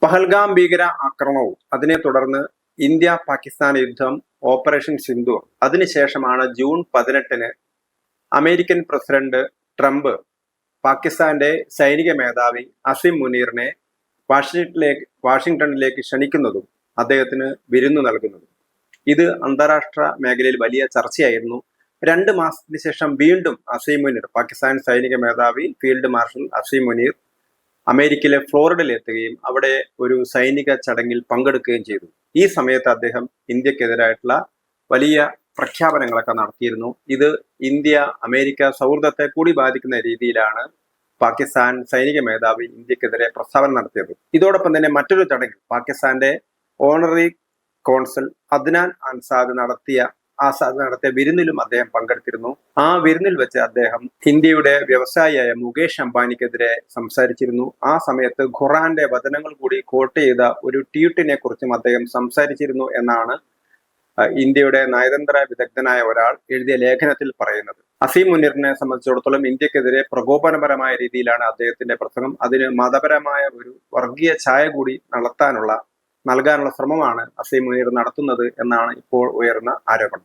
പഹൽഗാം ഭീകര ആക്രമണവും അതിനെ തുടർന്ന് ഇന്ത്യ പാകിസ്ഥാൻ യുദ്ധം, ഓപ്പറേഷൻ സിന്ദൂർ, അതിനുശേഷമാണ് ജൂൺ 18-ന് അമേരിക്കൻ പ്രസിഡന്റ് ട്രംപ് പാകിസ്ഥാന്റെ സൈനിക മേധാവി അസിം മുനീറിനെ വാഷിംഗ്ടണിലേക്ക് ക്ഷണിക്കുന്നതും അദ്ദേഹത്തിന് വിരുന്നു നൽകുന്നതും. ഇത് അന്താരാഷ്ട്ര മേഖലയിൽ വലിയ ചർച്ചയായിരുന്നു. 2 മാസത്തിന് ശേഷം വീണ്ടും അസിം മുനീർ, പാകിസ്ഥാൻ സൈനിക മേധാവി ഫീൽഡ് മാർഷൽ അസിം മുനീർ അമേരിക്കയിലെ ഫ്ലോറിഡയിൽ എത്തുകയും അവിടെ ഒരു സൈനിക ചടങ്ങിൽ പങ്കെടുക്കുകയും ചെയ്തു. ഈ സമയത്ത് അദ്ദേഹം ഇന്ത്യക്കെതിരായിട്ടുള്ള വലിയ പ്രഖ്യാപനങ്ങളൊക്കെ നടത്തിയിരുന്നു. ഇത് ഇന്ത്യ അമേരിക്ക സൗഹൃദത്തെ കൂടി ബാധിക്കുന്ന രീതിയിലാണ് പാകിസ്ഥാൻ സൈനിക മേധാവി ഇന്ത്യക്കെതിരെ പ്രസ്താവന നടത്തിയത്. ഇതോടൊപ്പം തന്നെ മറ്റൊരു ചടങ്ങിൽ പാകിസ്ഥാന്റെ ഓണററി കോൺസൽ അദ്നാൻ ആസാദ് നടത്തിയ വിരുന്നിലും അദ്ദേഹം പങ്കെടുത്തിരുന്നു. ആ വിരുന്നിൽ വെച്ച് അദ്ദേഹം ഇന്ത്യയുടെ വ്യവസായിയായ മുകേഷ് അംബാനിക്കെതിരെ സംസാരിച്ചിരുന്നു. ആ സമയത്ത് ഖുറാന്റെ വചനങ്ങൾ കൂടി കോട്ട് ചെയ്ത ഒരു ട്വീറ്റിനെ കുറിച്ചും അദ്ദേഹം സംസാരിച്ചിരുന്നു എന്നാണ് ഇന്ത്യയുടെ നയതന്ത്ര വിദഗ്ധനായ ഒരാൾ എഴുതിയ ലേഖനത്തിൽ പറയുന്നത്. അസീം മുനീറിനെ സംബന്ധിച്ചിടത്തോളം ഇന്ത്യക്കെതിരെ പ്രകോപനപരമായ രീതിയിലാണ് അദ്ദേഹത്തിന്റെ പ്രസംഗം. അതിന് മതപരമായ ഒരു വർഗീയ ഛായ കൂടി നൽകാനുള്ള ശ്രമമാണ് അസീം മുനീർ നടത്തുന്നത് എന്നാണ് ഇപ്പോൾ ഉയർന്ന ആരോപണം.